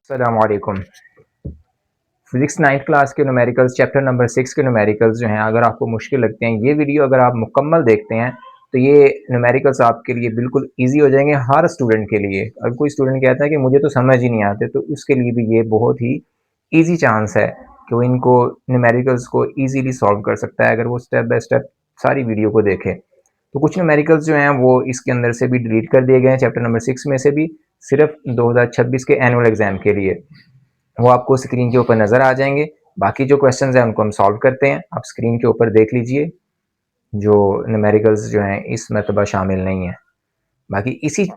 अस्सलाम वालेकुम। Physics 9th class के न्यूमेरिकल्स चैप्टर नंबर 6 के न्यूमेरिकल्स जो हैं, अगर आपको मुश्किल लगते हैं, ये वीडियो अगर आप मुकम्मल देखते हैं तो ये न्यूमेरिकल्स आपके लिए बिल्कुल ईजी हो जाएंगे हर स्टूडेंट के लिए। अगर कोई स्टूडेंट कहता है कि मुझे तो समझ ही नहीं आते, तो उसके लिए भी ये बहुत ही ईजी चांस है कि वो इनको न्यूमेरिकल्स को ईजीली सॉल्व कर सकता है अगर वो स्टेप बाय स्टेप सारी वीडियो को देखे। तो कुछ न्यूमेरिकल्स जो हैं वो इसके अंदर से भी डिलीट कर दिए गए हैं, चैप्टर नंबर 6 में से भी, सिर्फ 2026 के एनुअल एग्जाम के लिए। वो आपको स्क्रीन के ऊपर नज़र आ जाएंगे। बाकी जो क्वेश्चंस हैं उनको हम सॉल्व करते हैं। आप स्क्रीन के ऊपर देख लीजिए, जो न्यूमेरिकल्स जो हैं इस मरतबा शामिल नहीं है। बाकी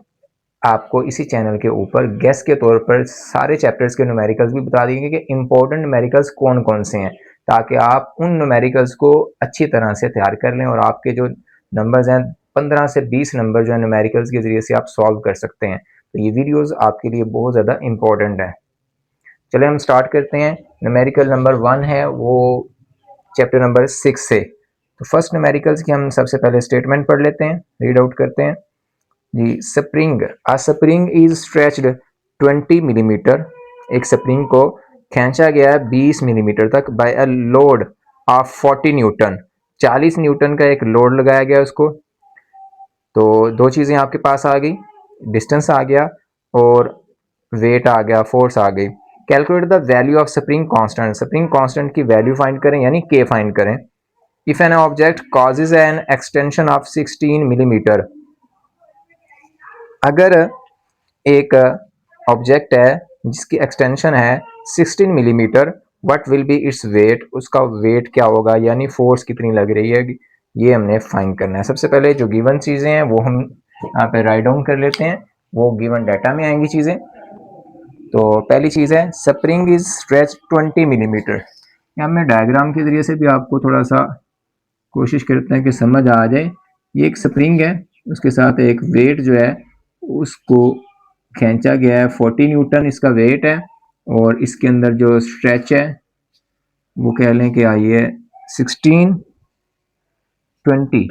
आपको इसी चैनल के ऊपर गेस्ट के तौर पर सारे चैप्टर्स के न्यूमेरिकल्स भी बता देंगे कि इंपॉर्टेंट न्यूमेरिकल्स कौन कौन से हैं, ताकि आप उन न्यूमेरिकल्स को अच्छी तरह से तैयार कर लें और आपके जो नंबर्स हैं 15 से 20 नंबर जो है न्यूमेरिकल्स के ज़रिए से आप सॉल्व कर सकते हैं। तो ये वीडियोज़ आपके लिए बहुत ज़्यादा इंपॉर्टेंट है। चलिए हम स्टार्ट करते हैं। न्यूमेरिकल नंबर 1 है वो चैप्टर नंबर 6 से। तो फर्स्ट न्यूमेरिकल्स की हम सबसे पहले स्टेटमेंट पढ़ लेते हैं, रीड आउट करते हैं जी। Spring is stretched 20 millimetre. एक स्प्रिंग को खींचा गया है 20 मिलीमीटर तक by a load of 40 newton. 40 newton का एक लोड लगाया गया उसको। तो दो चीज़ें आपके पास आ गई, डिस्टेंस आ गया और वेट आ गया, फोर्स आ गई। Calculate the value of spring constant. Spring constant की वैल्यू फाइंड करें, यानी के फाइंड करें। If an object causes an extension of 16 millimetre. अगर एक ऑब्जेक्ट है जिसकी एक्सटेंशन है 16 millimetre, what will be its weight. उसका वेट क्या होगा, यानी फोर्स कितनी लग रही है, ये हमने फाइंड करना है। सबसे पहले जो गिवन चीज़ें हैं वो हम यहाँ पे राइट डाउन कर लेते हैं, वो गिवन डाटा में आएंगी चीज़ें। तो पहली चीज़ है स्प्रिंग इज स्ट्रेच 20 मिलीमीटर। यहाँ मैं डायग्राम के जरिए से भी आपको थोड़ा सा कोशिश करते हैं कि समझ आ जाए। ये एक स्प्रिंग है, उसके साथ एक वेट जो है उसको खींचा गया है, 40 न्यूटन इसका वेट है। और इसके अंदर जो स्ट्रेच है वो कह लें कि आई है 16-20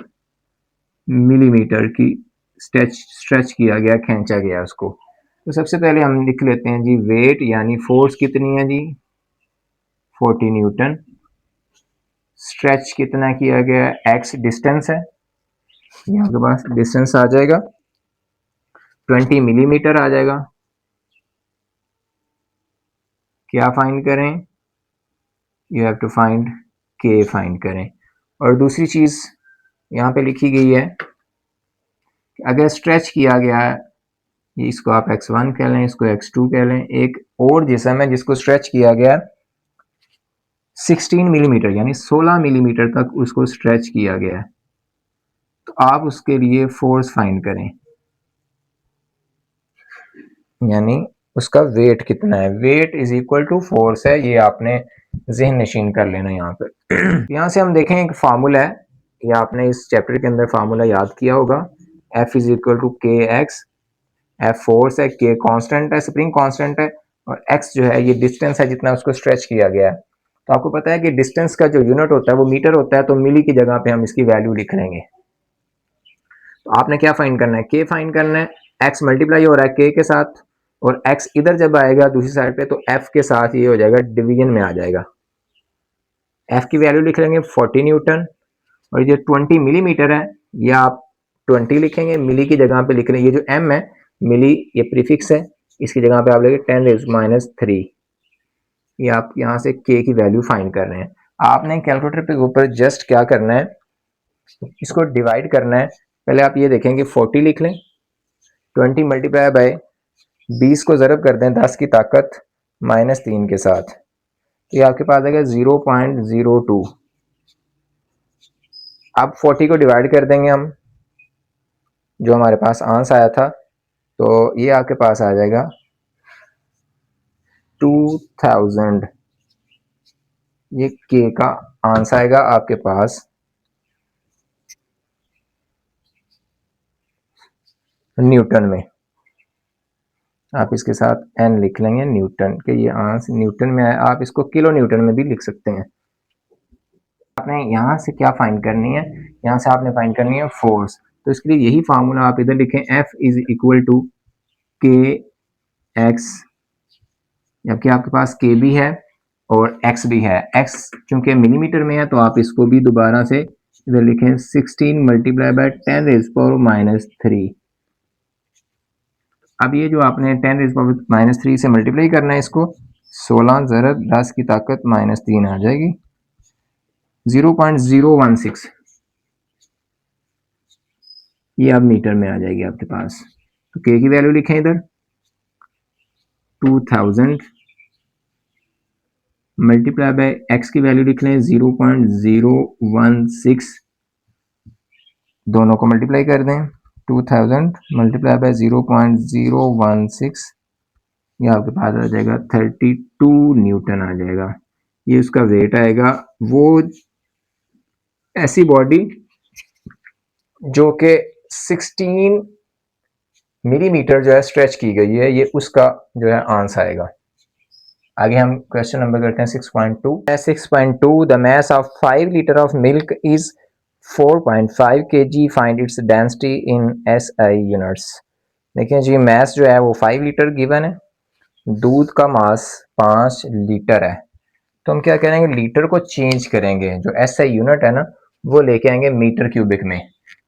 मिलीमीटर की स्ट्रेच किया गया, खींचा गया उसको। तो सबसे पहले हम लिख लेते हैं जी वेट, यानी फोर्स कितनी है जी 40 न्यूटन। स्ट्रेच कितना किया गया है, एक्स डिस्टेंस है, यहाँ के पास डिस्टेंस आ जाएगा 20 मिलीमीटर आ जाएगा। क्या फाइंड करें, यू हैव टू फाइंड के फाइंड करें। और दूसरी चीज़ यहाँ पे लिखी गई है कि अगर स्ट्रेच किया गया है, इसको आप x1 कह लें, इसको x2 कह लें, एक और जिसम है जिसको स्ट्रेच किया गया 16 मिलीमीटर यानी 16 मिलीमीटर तक उसको स्ट्रेच किया गया है, तो आप उसके लिए फोर्स फाइंड करें, यानी उसका वेट कितना है। Weight is equal to force है, ये आपने जहन नशीन कर लेना यहाँ पे। यहाँ से हम देखें एक फार्मूला है, ये आपने इस चैप्टर के अंदर फार्मूला याद किया होगा, F इज इक्वल टू के एक्स। F फोर्स है, के कांस्टेंट है, स्प्रिंग कांस्टेंट है, और x जो है ये डिस्टेंस है जितना उसको स्ट्रेच किया गया है। तो आपको पता है कि डिस्टेंस का जो यूनिट होता है वो मीटर होता है, तो मिली की जगह पे हम इसकी वैल्यू लिख लेंगे। तो आपने क्या फाइंड करना है, के फाइंड करना है। x मल्टीप्लाई हो रहा है के के साथ, और x इधर जब आएगा दूसरी साइड पे तो f के साथ ये हो जाएगा, डिवीजन में आ जाएगा। f की वैल्यू लिख लेंगे 40 न्यूटन, और ये 20 मिलीमीटर है, ये आप 20 लिखेंगे, मिली की जगह पे लिख रहे हैं। ये जो m है मिली, ये प्रीफिक्स है, इसकी जगह पे आप लेंगे 10⁻³ ये आप यहाँ से k की वैल्यू फाइंड कर रहे हैं। आपने कैलकुलेटर पे ऊपर जस्ट क्या करना है, इसको डिवाइड करना है। पहले आप ये देखेंगे 40 लिख लें, 20 मल्टीप्लाई बाय 20 को ज़रब कर दें 10 की ताकत -3 के साथ, ये आपके पास आएगा 0.02। अब 40 को डिवाइड कर देंगे हम, जो हमारे पास आंसर आया था, तो ये आपके पास आ जाएगा 2000। ये के का आंसर आएगा आपके पास न्यूटन में। आप इसके साथ n लिख लेंगे न्यूटन के, ये आंसर न्यूटन में है, आप इसको किलो न्यूटन में भी लिख सकते हैं। आपने यहाँ से क्या फाइंड करनी है, यहाँ से आपने फाइंड करनी है फोर्स। तो इसके लिए यही फार्मूला आप इधर लिखें, F इज इक्वल टू के एक्स जबकि आपके पास के भी है और एक्स भी है। एक्स चूंकि मिलीमीटर में है तो आप इसको भी दोबारा से इधर लिखें 16 multiply by 10 raise power minus 3। अब ये जो आपने 10 रेज़ पावर माइनस 3 से मल्टीप्लाई करना है इसको 16 ज़रब 10 की ताकत माइनस 3 आ जाएगी 0.016। ये अब मीटर में आ जाएगी आपके पास। तो के की वैल्यू लिखें इधर 2000 मल्टीप्लाई बाय एक्स की वैल्यू लिख लें 0.016। दोनों को मल्टीप्लाई कर दें 2000 मल्टीप्लाई बाय 0.016 ये आपके पास आ जाएगा 32 न्यूटन आ जाएगा। ये उसका वेट आएगा। वो ऐसी बॉडी जो कि 16 मिलीमीटर जो है स्ट्रेच की गई है, ये उसका जो है आंसर आएगा। आगे हम क्वेश्चन नंबर करते हैं 6.2। 6.2 the mass of 5 litre of milk is 4.5 kg, find its density in SI units. देखिए जी मास जो है वो 5 लीटर गिवन है, दूध का मास 5 लीटर है। तो हम क्या करेंगे, लीटर को चेंज करेंगे, जो SI यूनिट है ना वो लेके आएंगे मीटर क्यूबिक में,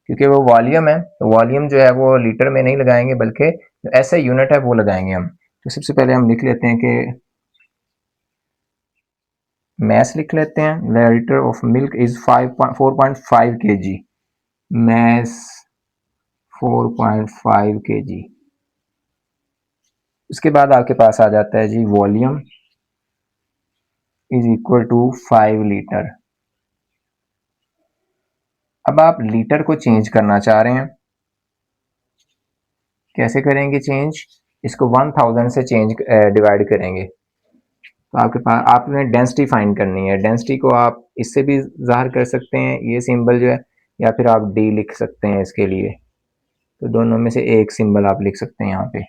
क्योंकि वो वॉल्यूम है तो वॉल्यूम जो है वो लीटर में नहीं लगाएंगे बल्कि जो SI यूनिट है वो लगाएंगे हम। तो सबसे पहले हम लिख लेते हैं कि मैस लिख लेते हैं, litre of milk is 4.5 kg, mass 4.5 kg। उसके बाद आपके पास आ जाता है जी volume is equal to 5 litre. अब आप लीटर को चेंज करना चाह रहे हैं, कैसे करेंगे चेंज, इसको 1000 से चेंज डिवाइड करेंगे। तो आपके पास आपने डेंसिटी फाइंड करनी है। डेंसिटी को आप इससे भी ज़ाहिर कर सकते हैं, ये सिंबल जो है, या फिर आप डी लिख सकते हैं इसके लिए। तो दोनों में से एक सिंबल आप लिख सकते हैं यहाँ पे।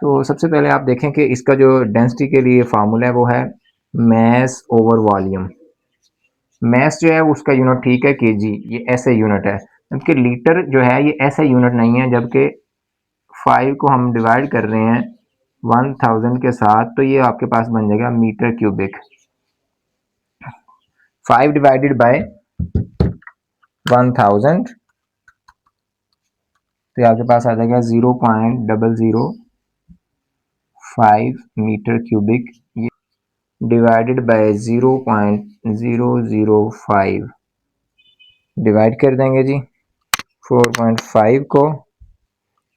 तो सबसे पहले आप देखें कि इसका जो डेंसिटी के लिए फार्मूला है वो है मैस ओवर वॉल्यूम। मैस जो है उसका यूनिट ठीक है केजी, ये ऐसे यूनिट है, जबकि लीटर जो है ये ऐसा यूनिट नहीं है। जबकि 5 को हम डिवाइड कर रहे हैं 1000 के साथ, तो ये आपके पास बन जाएगा मीटर क्यूबिक। 5 डिवाइडेड बाय 1000 तो ये आपके पास आ जाएगा 0.005 मीटर क्यूबिक, ये डिवाइडेड बाय 0.005 डिवाइड कर देंगे जी। 4.5 को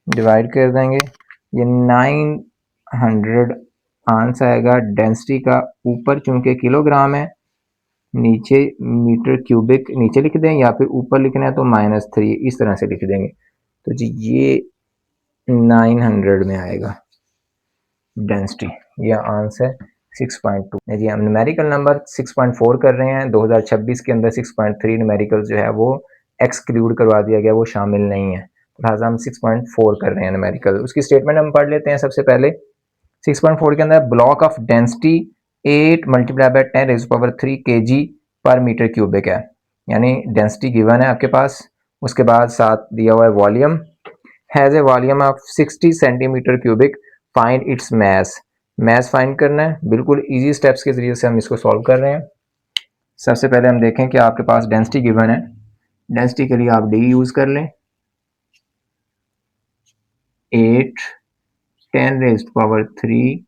डिवाइड कर देंगे, ये 900 आंसर आएगा डेंसिटी का। ऊपर चूंकि किलोग्राम है, नीचे मीटर क्यूबिक नीचे लिख दें, या फिर ऊपर लिखना है तो -3 इस तरह से लिख देंगे। तो जी ये 900 में आएगा डेंसिटी। यह आंसर 6.2। जी हम न्यूमेरिकल नंबर 6.4 कर रहे हैं। 2026 के अंदर 6.3 न्यूमेरिकल जो है वो एक्सक्लूड करवा दिया गया, वो शामिल नहीं है, लिहाजा हम 6.4 कर रहे हैं न्यूमेरिकल। उसकी स्टेटमेंट हम पढ़ लेते हैं। सबसे पहले 6.4 के अंदर block of density 8 multiply by 10 raise power 3 kg पर मीटर क्यूबिक है, यानी डेंसिटी गिवन है आपके पास। उसके बाद साथ दिया हुआ है volume has a volume of 60 centimetre cubic, find its mass. Mass find करना है, बिल्कुल इजी स्टेप्स के जरिए से हम इसको सॉल्व कर रहे हैं। सबसे पहले हम देखें कि आपके पास डेंसिटी गिवन है। डेंसिटी के लिए आप डी यूज कर लें, 8 10 रेज़्ड पावर 3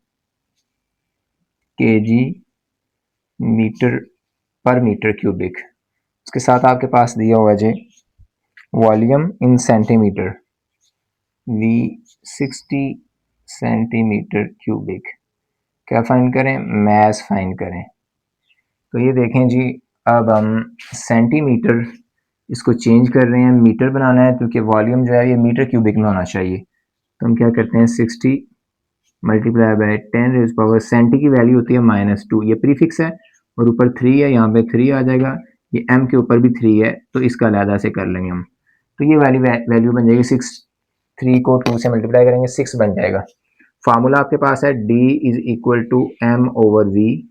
kg मीटर पर मीटर क्यूबिक। उसके साथ आपके पास दिया हुआ जी volume in centimetre, V 60 centimetre cubic. क्या फाइंड करें, मैस फाइंड करें। तो ये देखें जी, अब हम सेंटीमीटर इसको चेंज कर रहे हैं, मीटर बनाना है, क्योंकि वॉल्यूम जो है ये मीटर क्यूबिक में होना चाहिए। तो हम क्या करते हैं 60 multiply by 10 raise power, centi की वैल्यू होती है -2, ये प्रीफिक्स है, और ऊपर 3 है, यहाँ पे 3 आ जाएगा, ये m के ऊपर भी 3 है, तो इसका अलहदा से कर लेंगे हम। तो ये वैल्यू बन जाएगी 6, 3 को 2 से मल्टीप्लाई करेंगे 6 बन जाएगा। फार्मूला आपके पास है d is equal to m over v।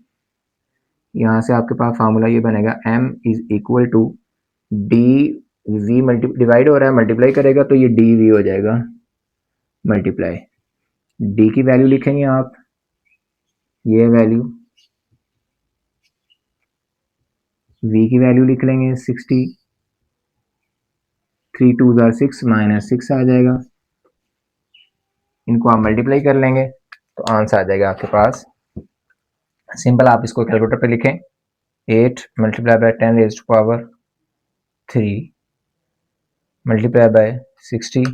यहाँ से आपके पास फार्मूला ये बनेगा m is equal to d, v divide हो रहा है, मल्टीप्लाई करेगा तो ये dv हो जाएगा मल्टीप्लाई। d की वैल्यू लिखेंगे आप, ये वैल्यू, v की वैल्यू लिख लेंगे 60, 3 2 जार 6 -6 आ जाएगा। इनको आप मल्टीप्लाई कर लेंगे तो आंसर आ जाएगा आपके पास। सिंपल आप इसको कैलकुलेटर पे लिखें, 8 multiply by 10 raise to power 3 multiply by 60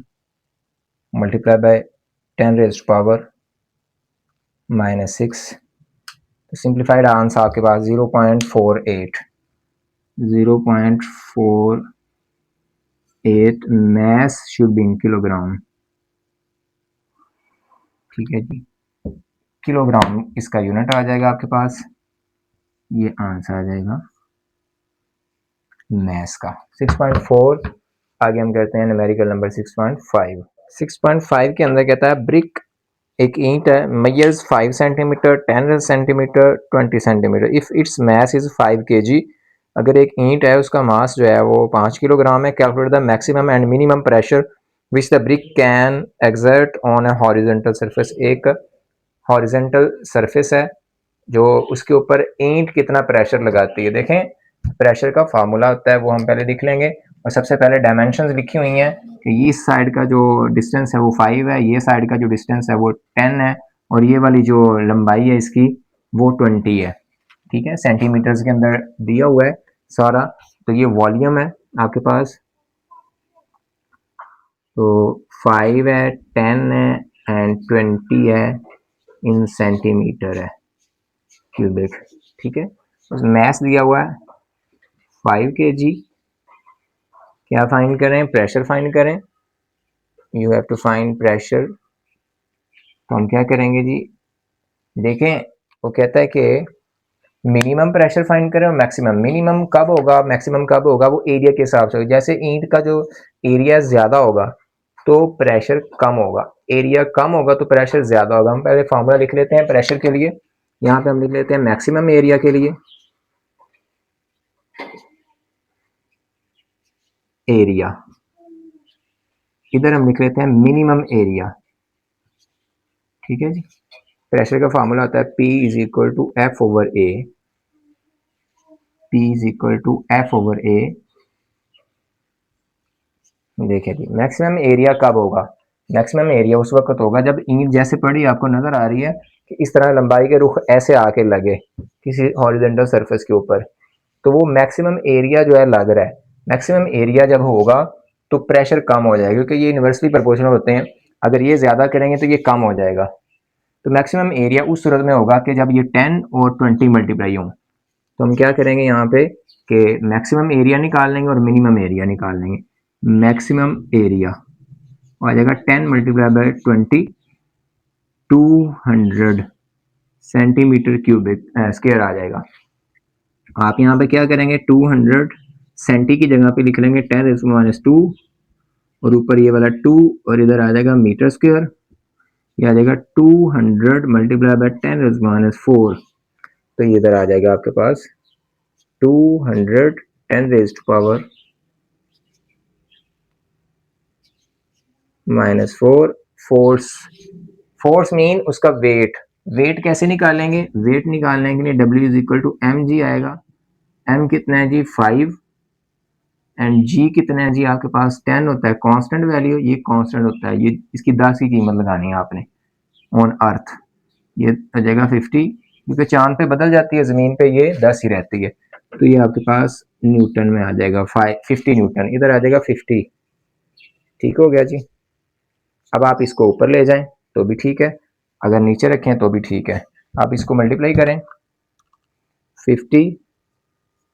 multiply by 10 raise to power -6। तो सिंप्लीफाइड आंसर आपके पास 0.48 mass should be in kilogram. ठीक है जी, किलोग्राम इसका यूनिट आ जाएगा आपके पास। ये आंसर आ जाएगा मैस का 6.4। आगे हम करते हैं न्यूमेरिकल नंबर 6.5। 6.5 के अंदर कहता है ब्रिक एक ईंट है, measures 5 centimetre, 10 centimetre, 20 centimetre if its mass is 5 kg। अगर एक ईंट है उसका मास जो है वो 5 किलोग्राम है। Calculate the maximum and minimum pressure which the brick can exert on a horizontal surface. एक हॉरिजॉन्टल सरफेस है जो उसके ऊपर ईंट कितना प्रेशर लगाती है। देखें प्रेशर का फार्मूला होता है वो हम पहले लिख लेंगे, और सबसे पहले डायमेंशंस लिखी हुई हैं कि इस साइड का जो डिस्टेंस है वो 5 है, ये साइड का जो डिस्टेंस है वो 10 है, और ये वाली जो लंबाई है इसकी वो 20 है। ठीक है, सेंटीमीटर्स के अंदर दिया हुआ है सारा। तो ये वॉल्यूम है आपके पास, तो 5 है, 10 है एंड 20 है इन सेंटीमीटर है क्यूबिक। ठीक है, मैस दिया हुआ है 5 kg। क्या फाइंड करें? प्रेशर फाइंड करें। You have to find pressure. तो हम क्या करेंगे जी, देखें वो कहता है कि मिनिमम प्रेशर फाइंड करें और मैक्सिमम। मिनिमम कब होगा, मैक्सिमम कब होगा, वो एरिया के हिसाब से। जैसे ईंट का जो एरिया ज़्यादा होगा तो प्रेशर कम होगा, एरिया कम होगा तो प्रेशर ज़्यादा होगा। हम पहले फॉर्मूला लिख लेते हैं प्रेशर के लिए। यहाँ पे हम लिख लेते हैं मैक्सिमम एरिया के लिए एरिया, इधर हम लिख लेते हैं मिनिमम एरिया। ठीक है जी, प्रेशर का फार्मूला होता है P is equal to F over A. P is equal to F over A. देखिए जी, मैक्सिमम एरिया कब होगा? मैक्सिमम एरिया उस वक्त होगा जब ईंट जैसे पड़ी आपको नजर आ रही है कि इस तरह लंबाई के रुख ऐसे आके लगे किसी हॉरिजॉन्टल सरफेस के ऊपर, तो वो मैक्सिमम एरिया जो है लग रहा है। मैक्सिमम एरिया जब होगा तो प्रेशर कम हो जाएगा, क्योंकि ये इन्वर्सली प्रोपोर्शनल होते हैं। अगर ये ज़्यादा करेंगे तो ये कम हो जाएगा। तो मैक्सिमम एरिया उस सूरत में होगा कि जब ये 10 और 20 मल्टीप्लाई हों। तो हम क्या करेंगे यहाँ पे कि मैक्सिमम एरिया निकाल लेंगे और मिनिमम एरिया निकाल लेंगे। मैक्सिमम एरिया आ जाएगा 10 multiply by 20, 200 centimetre cubic square आ जाएगा। आप यहाँ पे क्या करेंगे, 200 सेंटी की जगह पे लिख लेंगे 10⁻², और ऊपर ये वाला 2 और इधर आ जाएगा मीटर स्क्वायर। ये आ जाएगा 200 मल्टीप्लाई बाय 10⁻⁴। तो ये इधर आ जाएगा आपके पास 200 10⁻⁴ -4 फोर्स। फोर्स मीन उसका वेट। वेट कैसे निकालेंगे? वेट निकालने के लिए W is equal to M G आएगा। M कितना है जी 5, एंड G कितना है जी आपके पास 10 होता है कांस्टेंट वैल्यू, ये कांस्टेंट होता है। ये इसकी 10 की कीमत लगानी है आपने ऑन अर्थ। ये हो जाएगा 50, क्योंकि चांद पे बदल जाती है, ज़मीन पे ये 10 ही रहती है। तो ये आपके पास न्यूटन में आ जाएगा 50 न्यूटन, इधर आ जाएगा 50। ठीक हो गया जी। अब आप इसको ऊपर ले जाएं तो भी ठीक है, अगर नीचे रखें तो भी ठीक है। आप इसको मल्टीप्लाई करें, 50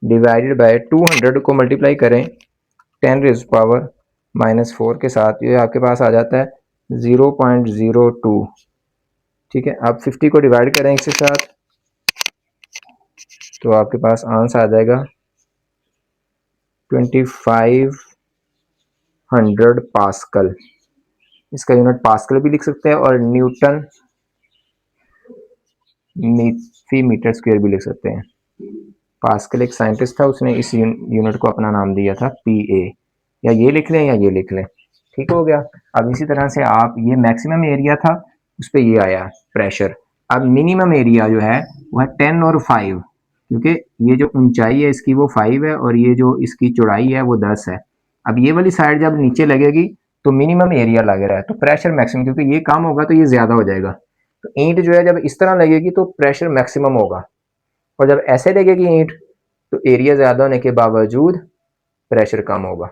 डिवाइडेड बाय 200 को मल्टीप्लाई करें 10⁻⁻⁴ के साथ, ये आपके पास आ जाता है 0.02। ठीक है, आप 50 को डिवाइड करें इसके साथ तो आपके पास आंसर आ जाएगा 2500 पास्कल। इसका यूनिट पास्कल भी लिख सकते हैं और न्यूटन फी मीटर स्क्वायर भी लिख सकते हैं। पास्कल एक साइंटिस्ट था, उसने इस यूनिट को अपना नाम दिया था PA। या ये लिख लें या ये लिख लें, ठीक हो गया। अब इसी तरह से आप, ये मैक्सिमम एरिया था, उस पर ये आया प्रेशर। अब मिनिमम एरिया जो है वह 10 और 5, क्योंकि ये जो ऊंचाई है इसकी वो 5 है और ये जो इसकी चौड़ाई है वो 10 है। अब ये वाली साइड जब नीचे लगेगी तो मिनिमम एरिया लग रहा है, तो प्रेशर मैक्सिमम, क्योंकि ये कम होगा तो ये ज़्यादा हो जाएगा। तो ईंट जो है जब इस तरह लगेगी तो प्रेशर मैक्सिमम होगा, और जब ऐसे लगेगी ईंट तो एरिया ज़्यादा होने के बावजूद प्रेशर कम होगा।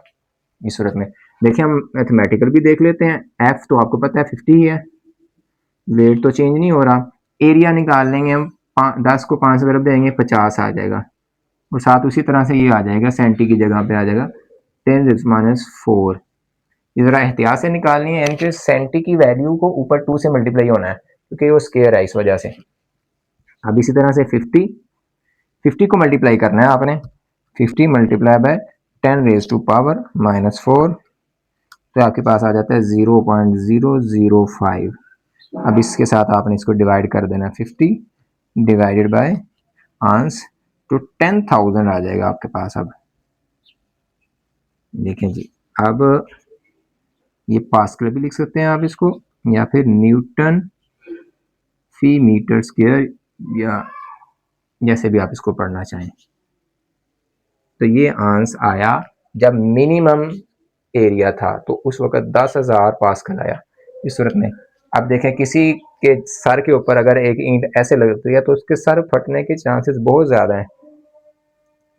इस सूरत में देखिए हम मैथमेटिकल भी देख लेते हैं। एफ तो आपको पता है 50 ही है, वेट तो चेंज नहीं हो रहा। एरिया निकाल लेंगे हम, 10 को 5 तरफ देंगे 50 आ जाएगा, और साथ उसी तरह से ये आ जाएगा सेंटी की जगह पे आ जाएगा 10⁻⁴। ये ज़रा एहतियात से निकालनी है, यानी सेंटी की वैल्यू को ऊपर 2 से मल्टीप्लाई होना है क्योंकि वो स्केयर है इस वजह से। अब इसी तरह से 50 को मल्टीप्लाई करना है आपने, 50 मल्टीप्लाई बाय 10⁻⁻⁴, तो आपके पास आ जाता है 0.005। अब इसके साथ आपने इसको डिवाइड कर देना, 50 डिवाइडेड बाय आंस, तो 10,000 आ जाएगा आपके पास। अब देखें जी, अब ये पास्कल भी लिख सकते हैं आप इसको, या फिर न्यूटन फी मीटर स्क्वायर, या जैसे भी आप इसको पढ़ना चाहें। तो ये आंस आया जब मिनिमम एरिया था तो उस वक्त 10,000 पास्कल आया इस सूरत में। अब देखें किसी के सर के ऊपर अगर एक ईंट ऐसे लगती है तो उसके सर फटने के चांसेस बहुत ज़्यादा हैं,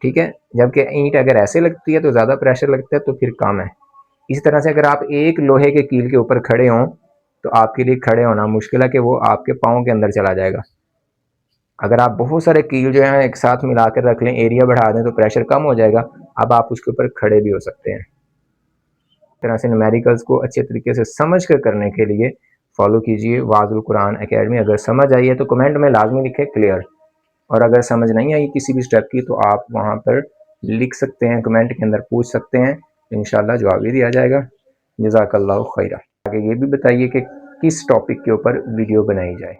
ठीक है, जबकि ईंट अगर ऐसे लगती है तो ज़्यादा प्रेशर लगता है तो फिर कम है। इसी तरह से अगर आप एक लोहे के कील के ऊपर खड़े हों तो आपके लिए खड़े होना मुश्किल है कि वो आपके पाँव के अंदर चला जाएगा। अगर आप बहुत सारे कील जो हैं एक साथ मिला कर रख लें, एरिया बढ़ा दें तो प्रेशर कम हो जाएगा, अब आप उसके ऊपर खड़े भी हो सकते हैं। इस तरह से न्यूमेरिकल्स को अच्छे तरीके से समझ कर करने के लिए फॉलो कीजिए वाज़ुल कुरान एकेडमी। अगर समझ आई है तो कमेंट में लाजमी लिखें क्लियर, और अगर समझ नहीं आई किसी भी स्टेप की तो आप वहाँ पर लिख सकते हैं, कमेंट के अंदर पूछ सकते हैं, इंशाल्लाह जवाब भी दिया जाएगा। जज़ाकल्लाहु खैरा। आगे ये भी बताइए कि किस टॉपिक के ऊपर वीडियो बनाई जाए।